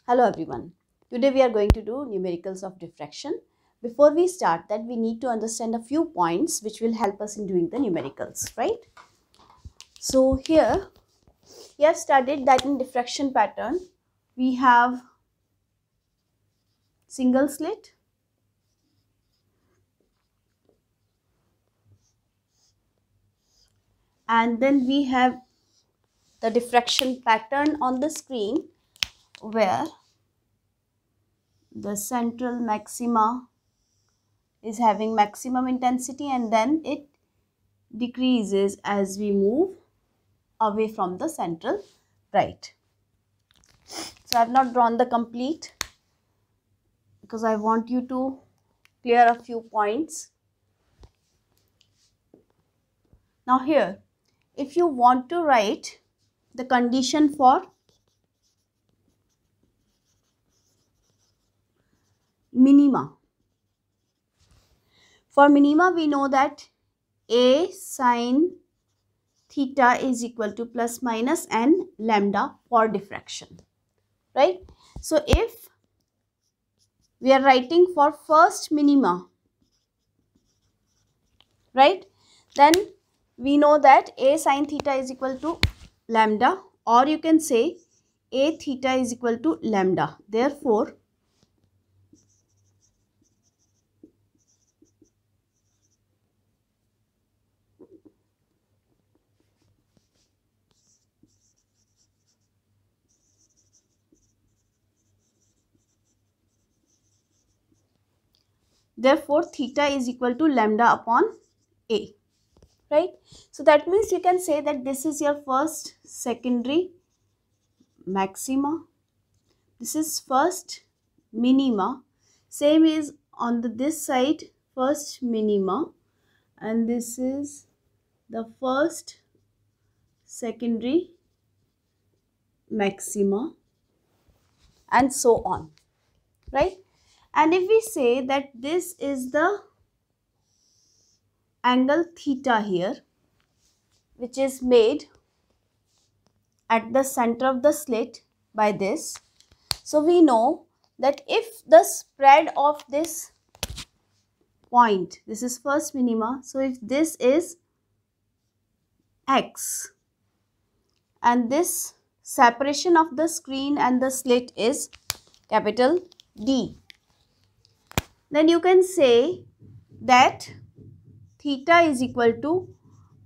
Hello everyone. Today we are going to do numericals of diffraction. Before we start that, we need to understand a few points which will help us in doing the numericals, right? So here we have studied that in diffraction pattern we have single slit, and then we have the diffraction pattern on the screen where the central maxima is having maximum intensity and then it decreases as we move away from the central right. So I have not drawn the complete because I want you to clear a few points. Now here, if you want to write the condition for minima, we know that A sine theta is equal to plus minus n lambda for diffraction, right? So if we are writing for first minima, right, then we know that A sine theta is equal to lambda, or you can say A theta is equal to lambda. Therefore theta is equal to lambda upon A, right? So that means you can say that this is your first secondary maxima, this is first minima, same is on this side first minima, and this is the first secondary maxima, and so on, right? And if we say that this is the angle theta here, which is made at the center of the slit by this, so we know that if the spread of this point, this is first minima, so if this is x and this separation of the screen and the slit is capital D, then you can say that theta is equal to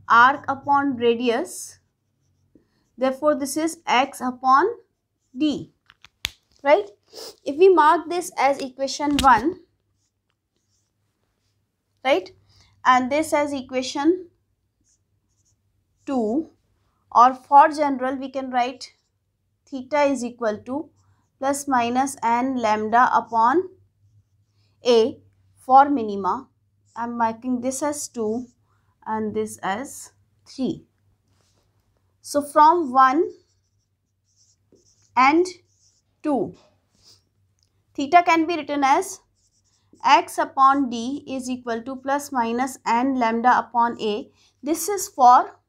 arc upon radius, therefore this is x upon D, right? If we mark this as equation 1, right, and this as equation 2, or for general we can write theta is equal to plus minus n lambda upon A for minima. I am marking this as 2 and this as 3. So from 1 and 2, theta can be written as x upon D is equal to plus minus n lambda upon A. This is for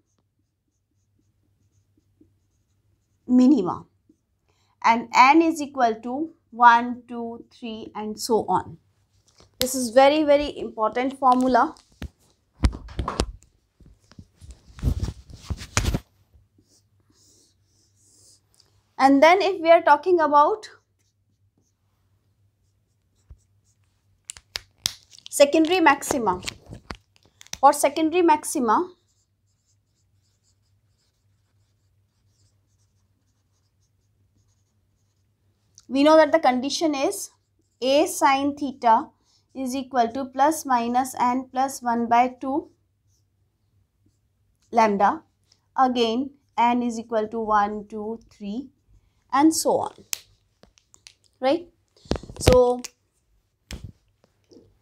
minima, and n is equal to 1, 2, 3 and so on. This is very important formula. And then if we are talking about secondary maxima, for secondary maxima, we know that the condition is A sine theta is equal to plus minus n plus 1 by 2 lambda. Again n is equal to 1, 2, 3 and so on, right? So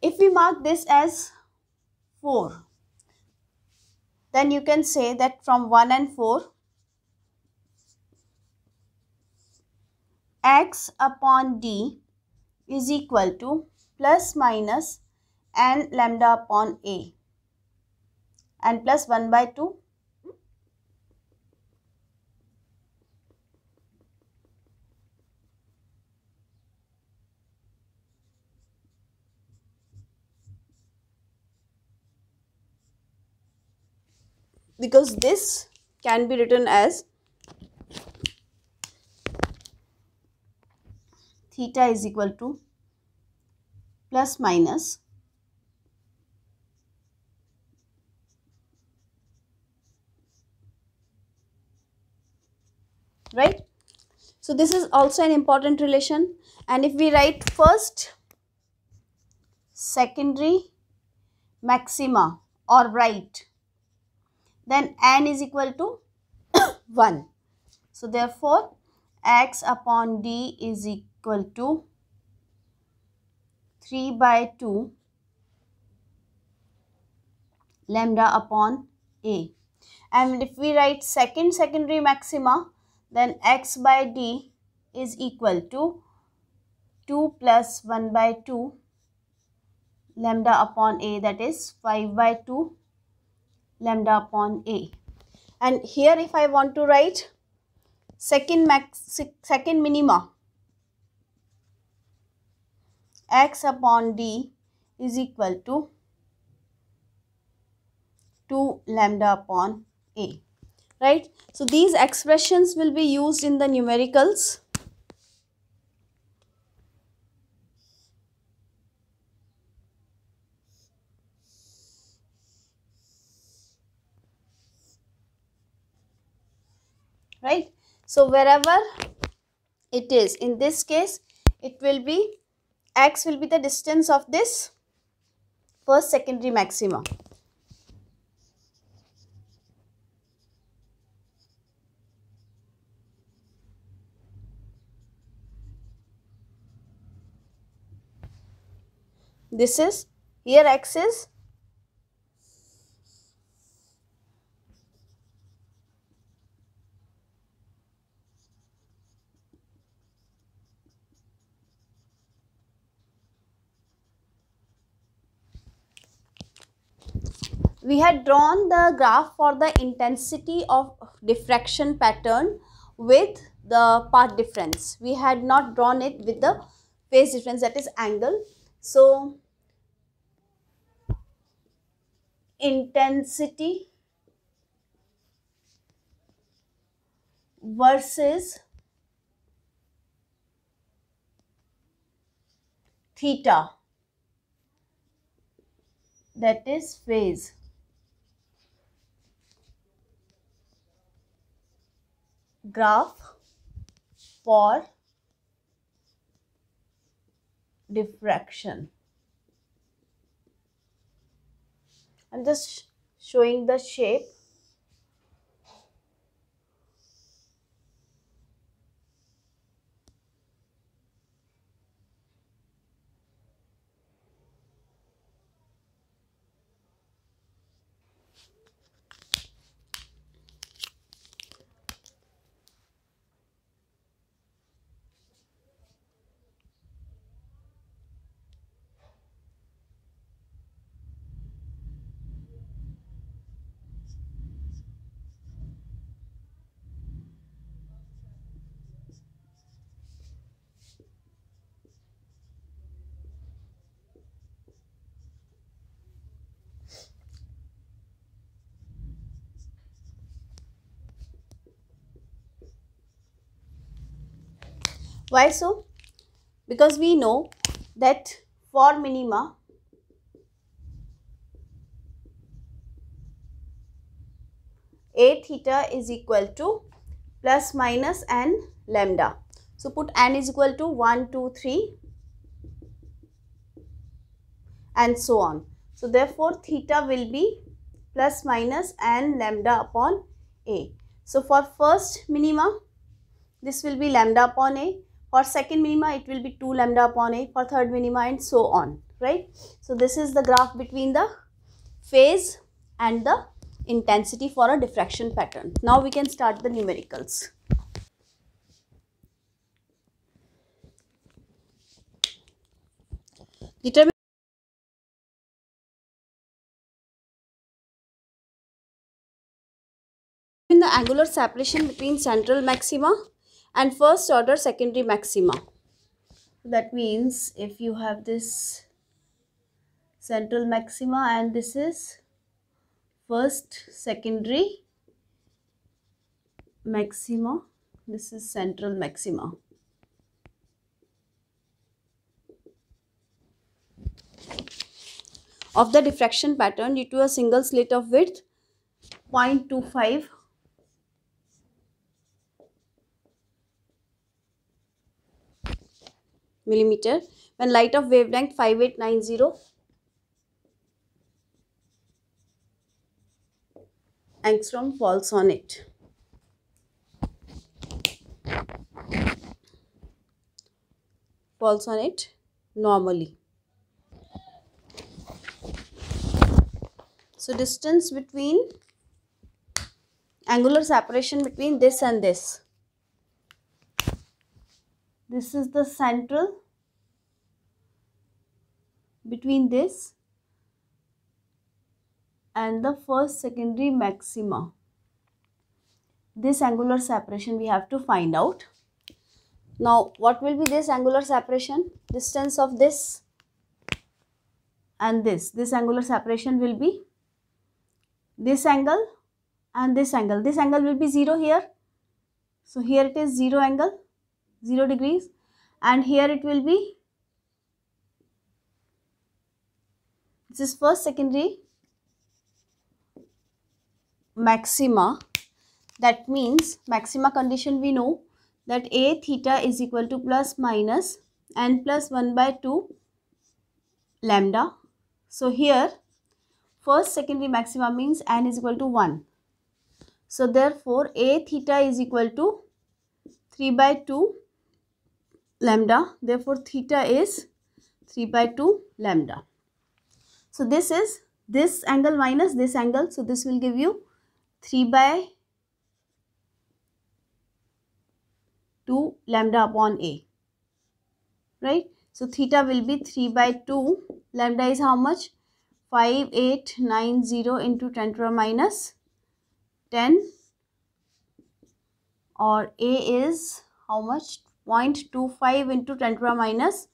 if we mark this as 4, then you can say that from 1 and 4, x upon D is equal to plus minus n lambda upon A and plus 1 by 2 because this can be written as theta is equal to plus minus right. So this is also an important relation, and if we write first secondary maxima or right, then n is equal to 1. So therefore x upon d is equal to 3 by 2 lambda upon a. And if we write second secondary maxima, then x by d is equal to 2 plus 1 by 2 lambda upon a, that is 5 by 2 lambda upon a. And here if I want to write second minima, x upon d is equal to 2 lambda upon a, right. So these expressions will be used in the numericals. Right. So wherever it is, in this case it will be x will be the distance of this first secondary maxima. This is, here x is we had drawn the graph for the intensity of diffraction pattern with the path difference. We had not drawn it with the phase difference, that is angle. So intensity versus theta, that is phase. Graph for diffraction. I'm just showing the shape. Why so? Because we know that for minima a theta is equal to plus minus n lambda. So put n is equal to 1, 2, 3 and so on. So therefore theta will be plus minus n lambda upon a. So for first minima this will be lambda upon a, for second minima it will be 2 lambda upon a, for third minima and so on, right. So this is the graph between the phase and the intensity for a diffraction pattern. Now we can start the numericals. Determine the angular separation between central maxima and first order secondary maxima. That means if you have this central maxima and this is first secondary maxima, this is central maxima. Of the diffraction pattern due to a single slit of width 0.25 millimeter when light of wavelength 5890 angstrom falls on it. Falls on it normally. So distance between, angular separation between this and this. This is the central between this and the first secondary maxima. This angular separation we have to find out. Now what will be this angular separation? Distance of this and this. This angular separation will be this angle and this angle. This angle will be 0 here. So here it is 0 angle, 0 degrees, and here it will be, this is first secondary maxima. That means maxima condition we know that A theta is equal to plus minus n plus 1 by 2 lambda. So here first secondary maxima means n is equal to 1. So therefore A theta is equal to 3 by 2 lambda. Therefore theta is 3 by 2 lambda. So this is this angle minus this angle. So this will give you 3 by 2 lambda upon A. Right? So theta will be 3 by 2. Lambda is how much? 5890 into 10 to the minus 10, or A is how much? 0.25 into 10 to the minus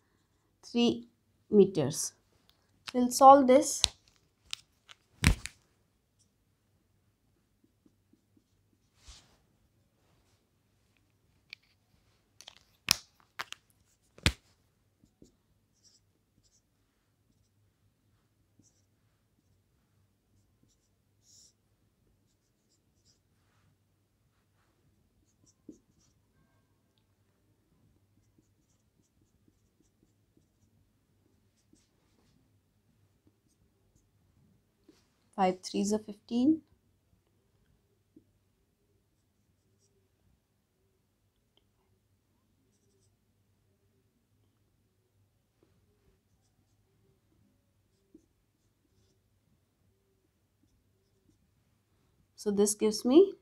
3 meters. We'll solve this. Five threes are 15. So this gives me 5.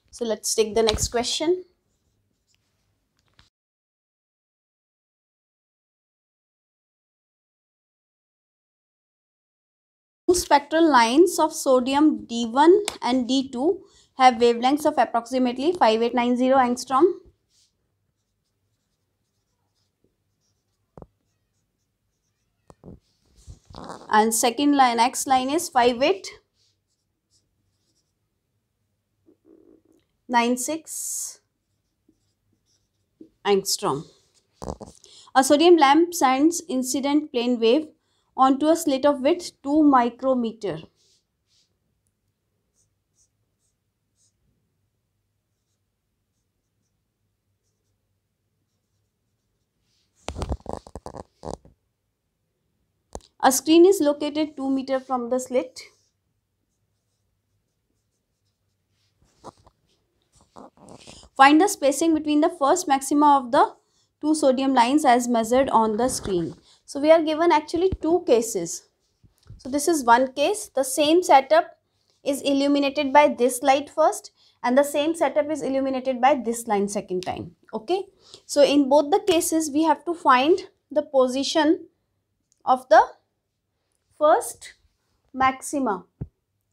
So let's take the next question. Two spectral lines of sodium D1 and D2 have wavelengths of approximately 5890 angstrom. And second line, next line is 5896 angstrom. A sodium lamp sends incident plane wave onto a slit of width 2 micrometer. A screen is located 2 meters from the slit. Find the spacing between the first maxima of the two sodium lines as measured on the screen. So we are given actually two cases. So this is one case. The same setup is illuminated by this light first, and the same setup is illuminated by this line second time. Okay. So in both the cases we have to find the position of the first maxima,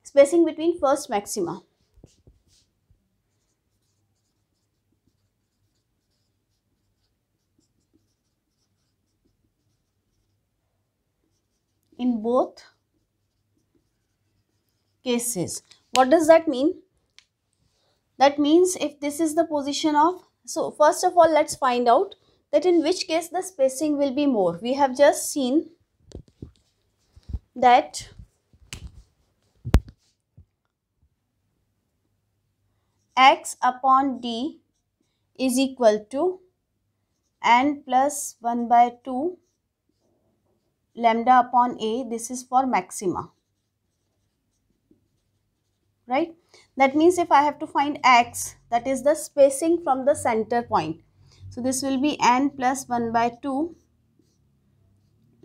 spacing between first maxima. In both cases. What does that mean? That means if this is the position of, so first of all let's find out that in which case the spacing will be more. We have just seen that x upon d is equal to n plus 1 by 2 lambda upon a. This is for maxima, right? That means if I have to find x, that is the spacing from the center point, so this will be n plus 1 by 2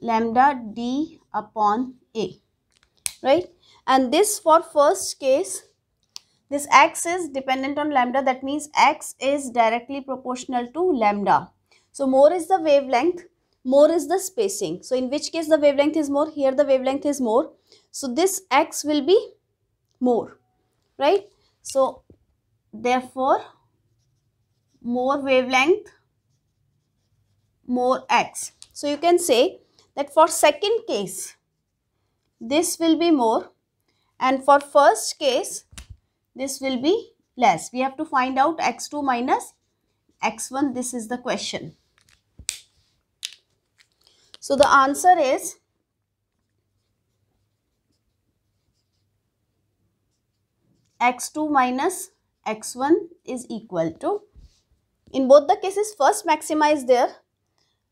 lambda d upon a, right? And this for first case, this x is dependent on lambda, that means x is directly proportional to lambda. So more is the wavelength, more is the spacing. So in which case the wavelength is more? Here the wavelength is more, so this x will be more, right? So therefore more wavelength, more x. So you can say that for second case this will be more, and for first case this will be less. We have to find out x2 minus x1. This is the question. So the answer is x2 minus x1 is equal to, in both the cases first maxima is there,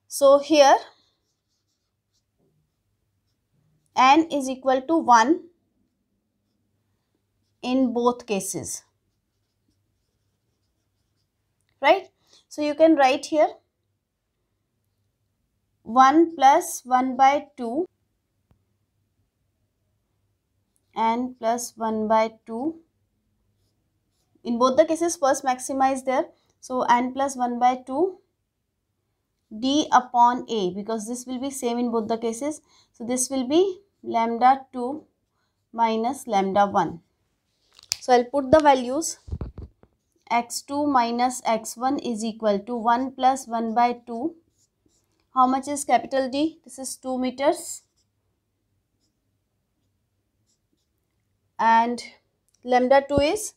so here n is equal to 1 in both cases, right? So you can write here 1 plus 1 by 2 n plus 1 by 2. In both the cases first maxima is there, so n plus 1 by 2 d upon a, because this will be same in both the cases, so this will be lambda 2 minus lambda 1. So I'll put the values. x2 minus x1 is equal to 1 plus 1 by 2. How much is capital D? This is 2 meters. And lambda 2 is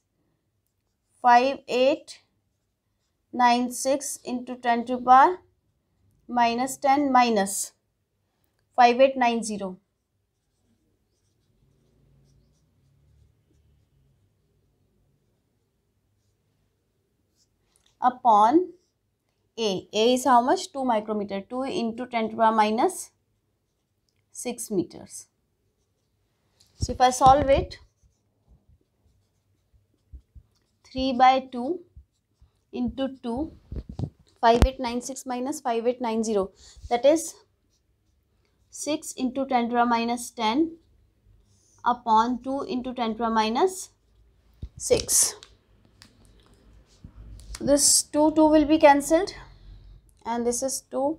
5896 into 10 to the power minus 10 minus 5890 upon A. A is how much? 2 micrometer. 2 into 10 to the power minus 6 meters. So if I solve it, 3 by 2 into 2, 5896 minus 5890, that is 6 into 10 to the power minus 10 upon 2 into 10 to the power minus 6. So this 2 will be cancelled, and this is 2,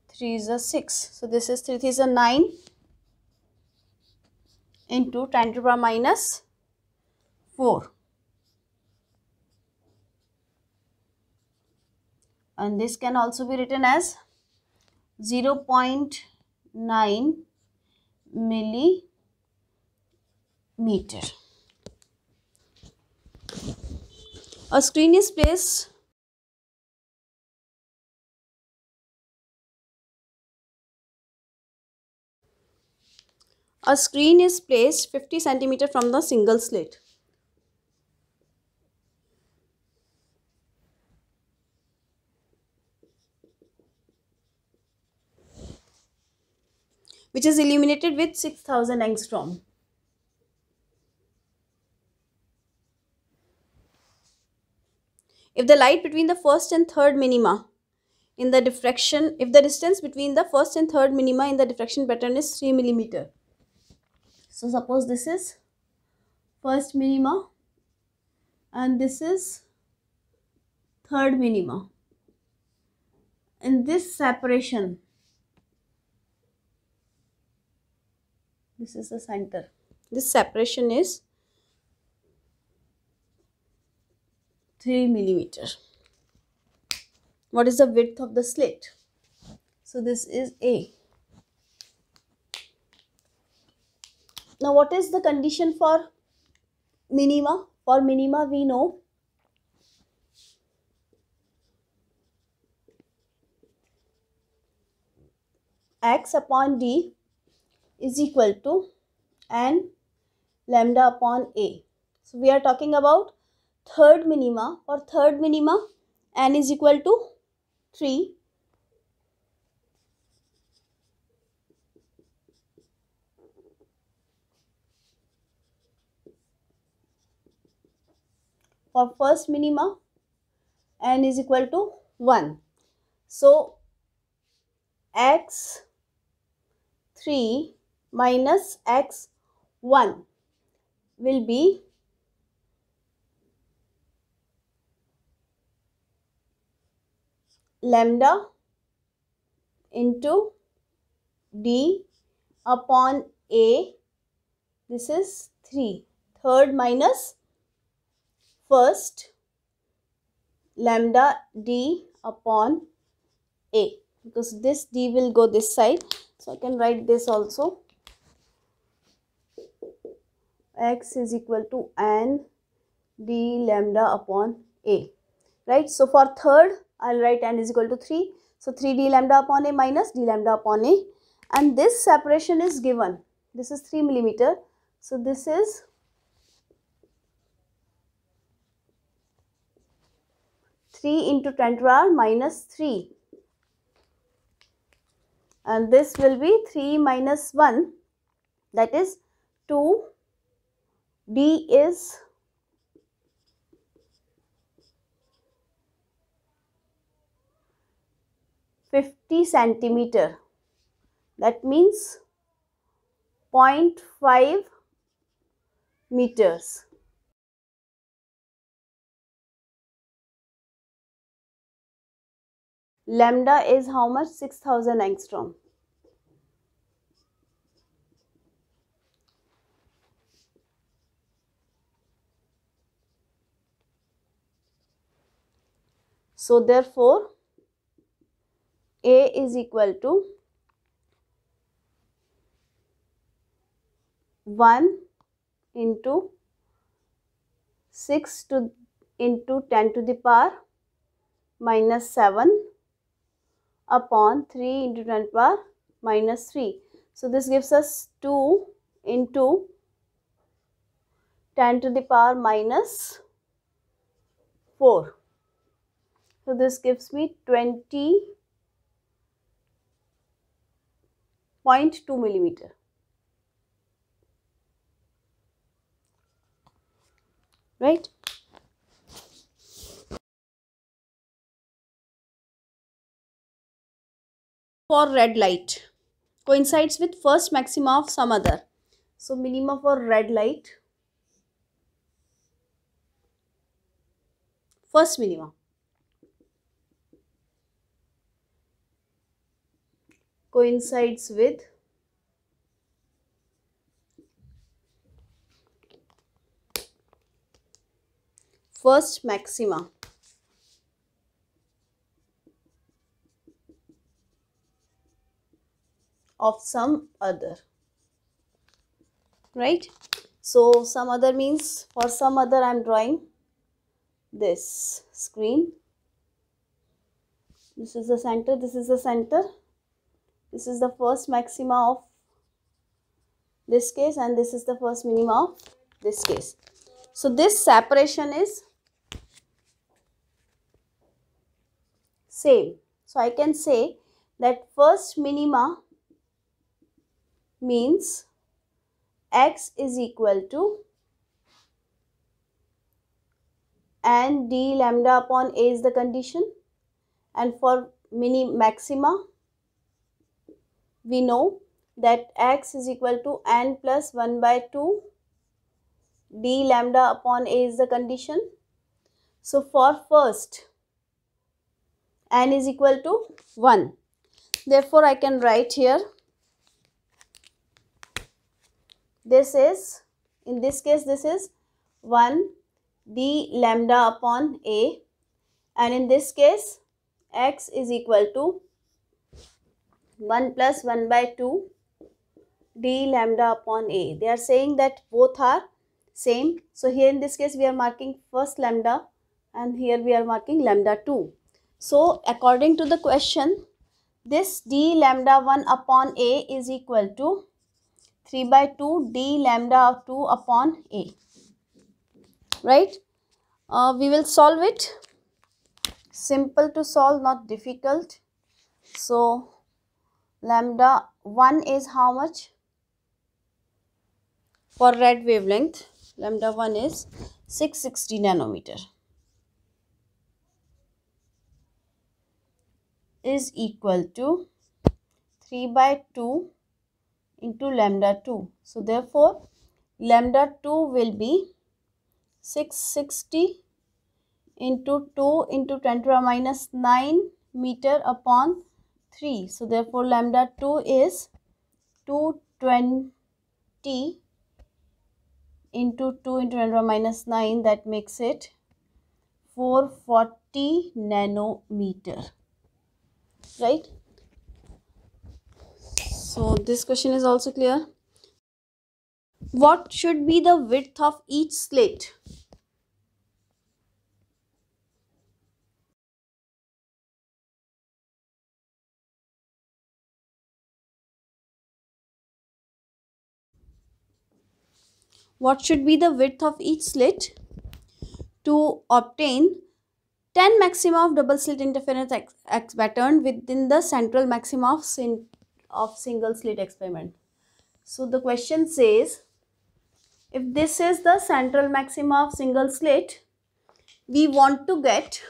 3 is a 6. So this is 3 is a 9 into 10 to the power minus 4. And this can also be written as 0.9 millimeter. A screen is placed A screen is placed 50 cm from the single slit. Which is illuminated with 6000 angstrom. If the light between the first and third minima in the diffraction, if the distance between the first and third minima in the diffraction pattern is 3 millimeter. So suppose this is first minima and this is third minima. In this separation, This is the center. This separation is 3 millimeter. What is the width of the slit? So this is A. Now what is the condition for minima? For minima we know x upon d is equal to n lambda upon A. So we are talking about third minima. For third minima, n is equal to 3. For first minima, n is equal to 1. So x3 minus x1 will be lambda into d upon A. This is 3. Third minus first, lambda d upon A, because this d will go this side. So I can write this also. X is equal to n d lambda upon A. Right. So for third, I'll write n is equal to 3. So 3d lambda upon A minus d lambda upon A. And this separation is given. This is 3 millimeter. So this is 3 into 10 to the power minus 3. And this will be 3 minus 1. That is 2. D is 50 centimeter. That means 0.5 meters. Lambda is how much? 6000 angstrom. So therefore, A is equal to 1 into 6 into 10 to the power minus 7 upon 3 into 10 to the power minus 3. So this gives us 2 into 10 to the power minus 4. So this gives me 20.2 millimeter. Right? For red light coincides with first maxima of some other. So minima for red light, first minima, coincides with first maxima of some other. Right? So some other means, for some other I am drawing this screen. This is the center, this is the center. This is the first maxima of this case and this is the first minima of this case. So this separation is same. So I can say that first minima means x is equal to and d lambda upon A is the condition, and for maxima we know that x is equal to n plus 1 by 2 d lambda upon A is the condition. So for first, n is equal to 1. Therefore I can write here this is, in this case this is 1 d lambda upon a, and in this case x is equal to 1 plus 1 by 2 d lambda upon a. They are saying that both are same. So here in this case we are marking first lambda and here we are marking lambda 2. So according to the question, this d lambda 1 upon a is equal to 3 by 2 d lambda 2 upon a. Right? We will solve it. Simple to solve, not difficult. So lambda 1 is how much? For red wavelength, lambda 1 is 660 nanometer is equal to 3 by 2 into lambda 2. So therefore lambda 2 will be 660 into 2 into 10 to the minus 9 meter upon 3. So therefore lambda 2 is 220 into 2 into 10 to the minus 9, that makes it 440 nanometer. Right? So this question is also clear. What should be the width of each slit? What should be the width of each slit to obtain 10 maxima of double slit interference X pattern within the central maxima of single slit experiment? So the question says, if this is the central maxima of single slit, we want to get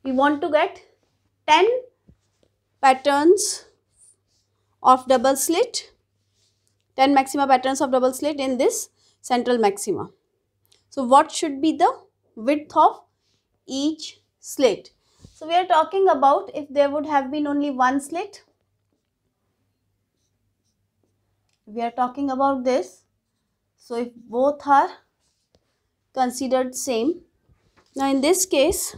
we want to get 10 patterns of double slit, 10 maxima patterns of double slit in this central maxima. So what should be the width of each slit? So we are talking about if there would have been only one slit. We are talking about this. So if both are considered same. Now in this case,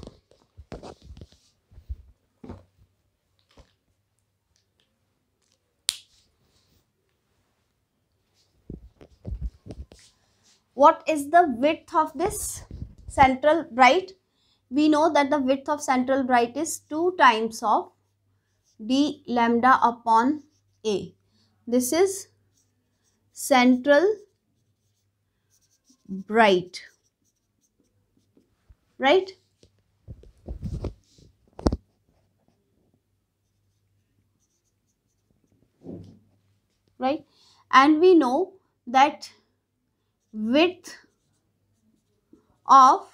what is the width of this central bright? We know that the width of central bright is 2 times of d lambda upon a. This is central bright, right? Right? And we know that width of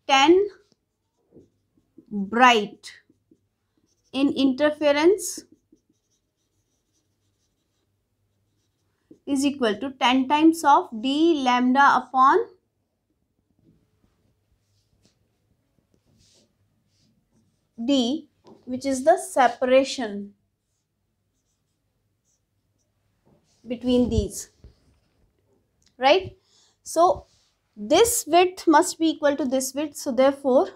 10 bright in interference is equal to 10 times of d lambda upon d, which is the separation between these, right? So this width must be equal to this width, so therefore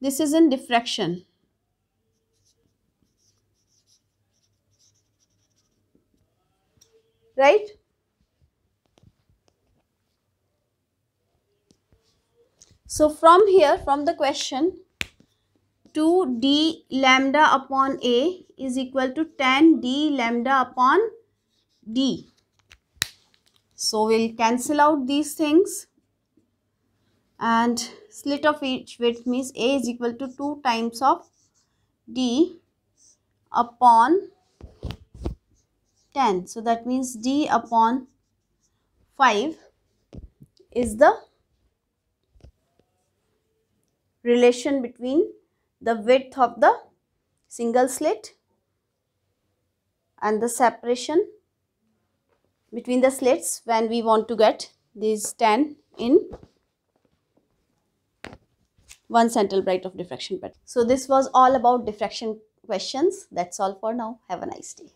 this is in diffraction, right? So from here, from the question, 2 d lambda upon a is equal to 10 d lambda upon d. So we'll cancel out these things, and slit of each width means a is equal to 2 times of d upon 10. So that means d upon 5 is the relation between the width of the single slit and the separation between the slits when we want to get these 10 in one central bright of diffraction pattern. So this was all about diffraction questions. That's all for now. Have a nice day.